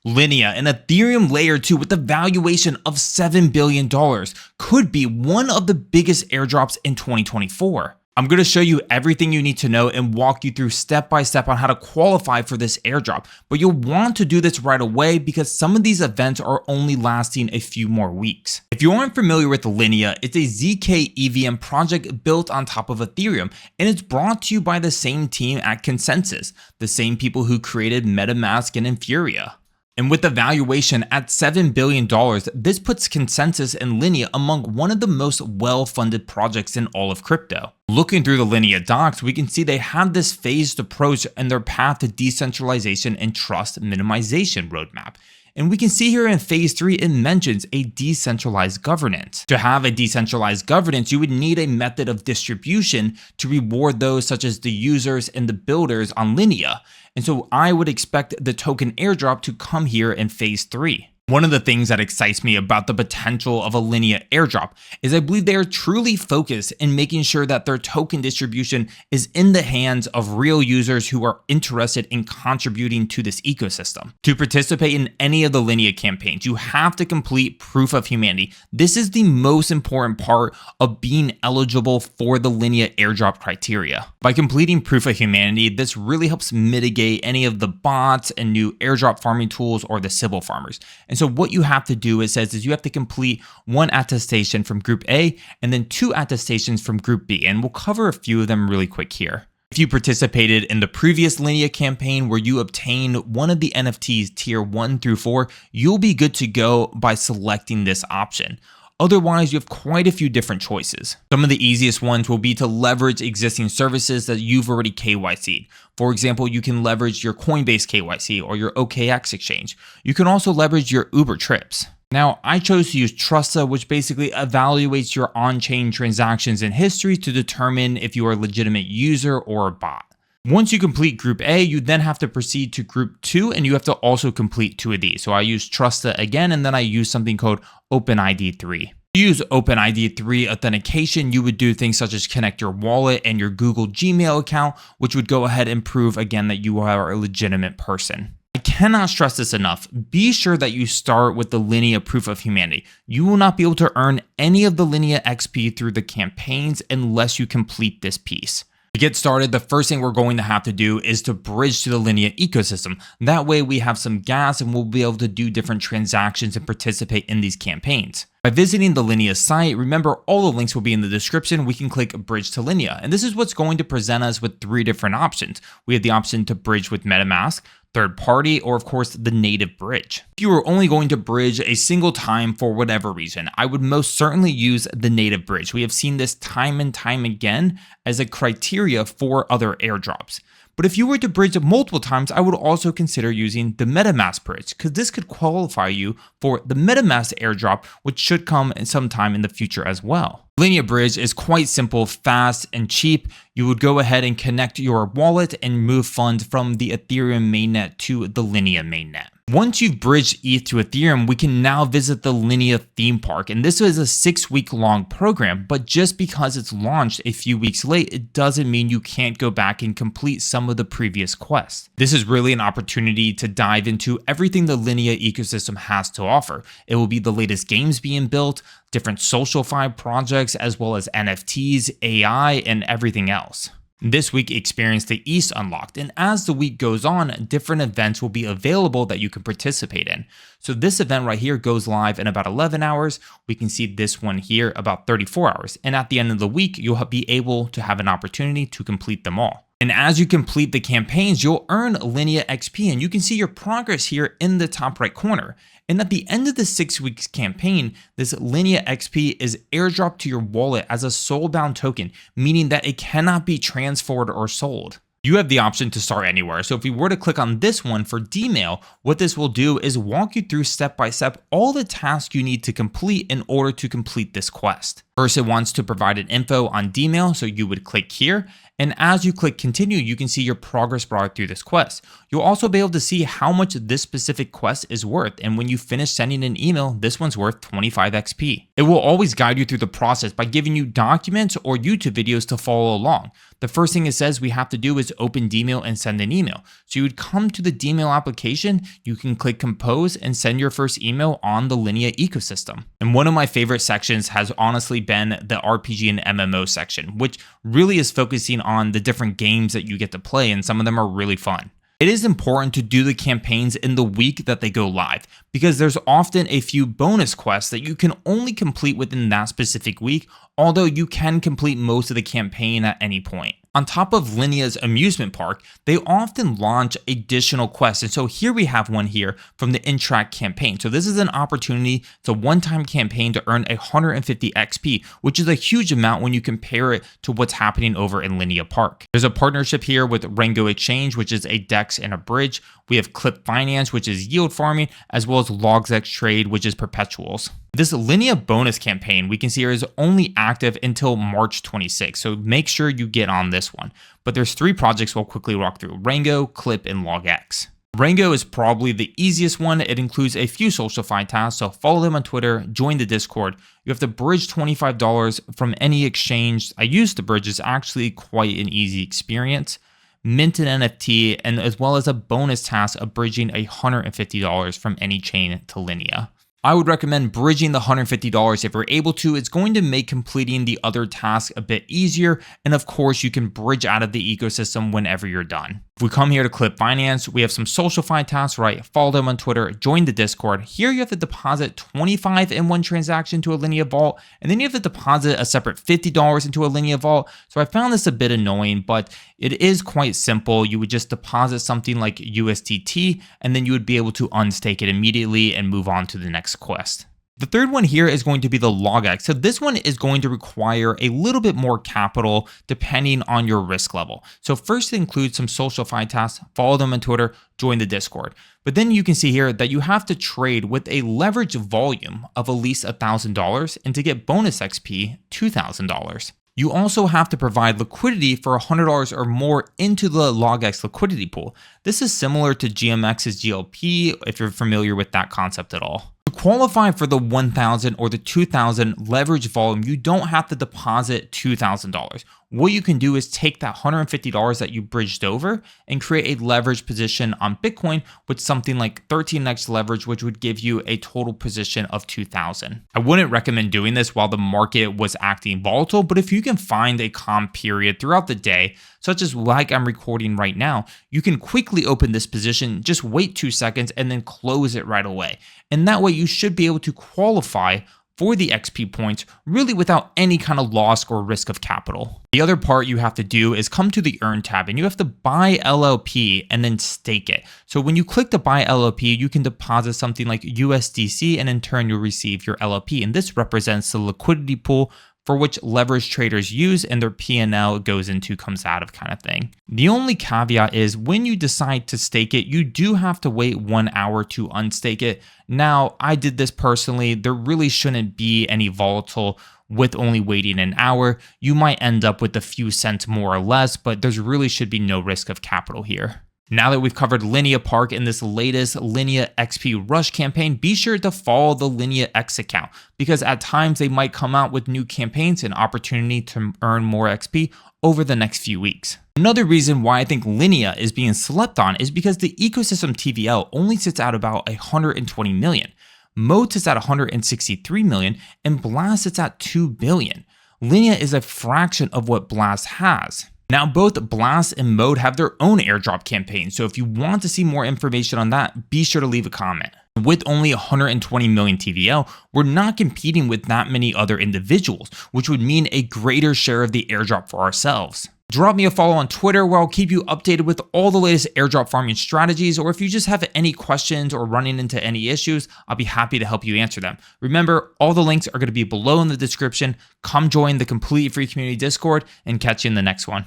Linea, an Ethereum layer 2 with a valuation of $7 billion, could be one of the biggest airdrops in 2024. I'm going to show you everything you need to know and walk you through step by step on how to qualify for this airdrop, but you'll want to do this right away because some of these events are only lasting a few more weeks. If you aren't familiar with Linea, it's a zkEVM project built on top of Ethereum, and it's brought to you by the same team at Consensys, the same people who created MetaMask and Infura. And with the valuation at $7 billion, this puts Consensys and Linea among one of the most well-funded projects in all of crypto. Looking through the Linea docs, we can see they have this phased approach in their path to decentralization and trust minimization roadmap. And we can see here in phase 3, it mentions a decentralized governance. To have a decentralized governance, you would need a method of distribution to reward those such as the users and the builders on Linea. And so I would expect the token airdrop to come here in phase 3. One of the things that excites me about the potential of a Linea airdrop is I believe they are truly focused in making sure that their token distribution is in the hands of real users who are interested in contributing to this ecosystem. To participate in any of the Linea campaigns, you have to complete proof of humanity. This is the most important part of being eligible for the Linea airdrop criteria. By completing proof of humanity, this really helps mitigate any of the bots and new airdrop farming tools or the Sybil farmers. And so what you have to do, it says, is you have to complete 1 attestation from group A and then 2 attestations from group B. And we'll cover a few of them really quick here. If you participated in the previous Linea campaign where you obtained one of the NFTs tier 1 through 4, you'll be good to go by selecting this option. Otherwise, you have quite a few different choices. Some of the easiest ones will be to leverage existing services that you've already KYC'd. For example, you can leverage your Coinbase KYC or your OKX exchange. You can also leverage your Uber trips. Now, I chose to use Trusta, which basically evaluates your on-chain transactions and history to determine if you are a legitimate user or a bot. Once you complete Group A, you then have to proceed to Group 2, and you have to also complete 2 of these. So I use Trusta again, and then I use something called OpenID3. To use OpenID3 authentication, you would do things such as connect your wallet and your Google Gmail account, which would go ahead and prove again that you are a legitimate person. I cannot stress this enough. Be sure that you start with the Linea proof of humanity. You will not be able to earn any of the Linea XP through the campaigns unless you complete this piece. To get started, the first thing we're going to have to do is to bridge to the Linea ecosystem. That way we have some gas and we'll be able to do different transactions and participate in these campaigns. By visiting the Linea site, remember all the links will be in the description. We can click Bridge to Linea, and this is what's going to present us with 3 different options. We have the option to bridge with MetaMask, third party, or of course the native bridge. If you were only going to bridge a single time for whatever reason, I would most certainly use the native bridge. We have seen this time and time again as a criteria for other airdrops. But if you were to bridge multiple times, I would also consider using the MetaMask bridge because this could qualify you for the MetaMask airdrop, which should come sometime in the future as well. Linea Bridge is quite simple, fast, and cheap. You would go ahead and connect your wallet and move funds from the Ethereum mainnet to the Linea mainnet. Once you've bridged ETH to Ethereum, we can now visit the Linea theme park. And this is a 6-week-long program, but just because it's launched a few weeks late, it doesn't mean you can't go back and complete some of the previous quests. This is really an opportunity to dive into everything the Linea ecosystem has to offer. It will be the latest games being built, different SocialFi projects, as well as NFTs, AI, and everything else. This week experienced the East Unlocked, and as the week goes on, different events will be available that you can participate in. So this event right here goes live in about 11 hours. We can see this one here about 34 hours. And at the end of the week, you'll be able to have an opportunity to complete them all. And as you complete the campaigns, you'll earn Linea XP, and you can see your progress here in the top right corner. And at the end of the 6 weeks campaign, this Linea XP is airdropped to your wallet as a soulbound token, meaning that it cannot be transferred or sold. You have the option to start anywhere. So if we were to click on this one for Dmail, what this will do is walk you through step by step all the tasks you need to complete in order to complete this quest. First, it wants to provide an info on Dmail, so you would click here. And as you click continue, you can see your progress brought through this quest. You'll also be able to see how much this specific quest is worth. And when you finish sending an email, this one's worth 25 XP. It will always guide you through the process by giving you documents or YouTube videos to follow along. The first thing it says we have to do is open Dmail and send an email. So you would come to the Dmail application, you can click compose and send your first email on the Linea ecosystem. And one of my favorite sections has honestly been the RPG and MMO section, which really is focusing on the different games that you get to play, and some of them are really fun. It is important to do the campaigns in the week that they go live, because there's often a few bonus quests that you can only complete within that specific week, although you can complete most of the campaign at any point. On top of Linea's amusement park, they often launch additional quests. And so here we have one here from the in-track campaign. So this is an opportunity, it's a one-time campaign to earn 150 XP, which is a huge amount when you compare it to what's happening over in Linea Park. There's a partnership here with Rengo Exchange, which is a DEX and a bridge. We have Clip Finance, which is yield farming, as well as LogsX Trade, which is perpetuals. This Linea bonus campaign we can see here is only active until March 26th, so make sure you get on this one. But there's 3 projects we'll quickly walk through: Rengo, Clip, and LogX. Rengo is probably the easiest one. It includes a few socialify tasks, so follow them on Twitter, join the Discord. You have to bridge $25 from any exchange. I use the bridge, it's actually quite an easy experience. Mint an NFT, and as well as a bonus task of bridging $150 from any chain to Linea. I would recommend bridging the $150 if you're able to. It's going to make completing the other tasks a bit easier. And of course, you can bridge out of the ecosystem whenever you're done. If we come here to Clip Finance, we have some socialify tasks, right? Follow them on Twitter, join the Discord. Here you have to deposit 25 in one transaction to a Linea vault, and then you have to deposit a separate $50 into a Linea vault. So I found this a bit annoying, but it is quite simple. You would just deposit something like USDT, and then you would be able to unstake it immediately and move on to the next quest. The third one here is going to be the LogX. So this one is going to require a little bit more capital depending on your risk level. So first it includes some socialify tasks, follow them on Twitter, join the Discord. But then you can see here that you have to trade with a leverage volume of at least $1,000, and to get bonus XP, $2,000. You also have to provide liquidity for $100 or more into the LogX liquidity pool. This is similar to GMX's GLP, if you're familiar with that concept at all. To qualify for the 1,000 or the 2,000 leverage volume, you don't have to deposit $2,000. What you can do is take that $150 that you bridged over and create a leverage position on Bitcoin with something like 13x leverage, which would give you a total position of 2,000. I wouldn't recommend doing this while the market was acting volatile, but if you can find a calm period throughout the day, such as like I'm recording right now, you can quickly open this position, just wait 2 seconds and then close it right away. And that way you should be able to qualify for the XP points really without any kind of loss or risk of capital. The other part you have to do is come to the Earn tab and you have to buy LLP and then stake it. So when you click the buy LLP, you can deposit something like USDC and in turn you'll receive your LLP. And this represents the liquidity pool for which leverage traders use and their P&L goes into, comes out of kind of thing. The only caveat is when you decide to stake it, you do have to wait 1 hour to unstake it. Now, I did this personally. There really shouldn't be any volatile with only waiting an hour. You might end up with a few cents more or less, but there's really should be no risk of capital here. Now that we've covered Linea Park in this latest Linea XP Rush campaign, be sure to follow the Linea X account because at times they might come out with new campaigns and opportunity to earn more XP over the next few weeks. Another reason why I think Linea is being slept on is because the ecosystem TVL only sits at about 120 million. Mode sits at 163 million and Blast sits at 2 billion. Linea is a fraction of what Blast has. Now, both Blast and Mode have their own airdrop campaign, so if you want to see more information on that, be sure to leave a comment. With only 120 million TVL, we're not competing with that many other individuals, which would mean a greater share of the airdrop for ourselves. Drop me a follow on Twitter where I'll keep you updated with all the latest airdrop farming strategies, or if you just have any questions or running into any issues, I'll be happy to help you answer them. Remember, all the links are going to be below in the description. Come join the completely free community Discord and catch you in the next one.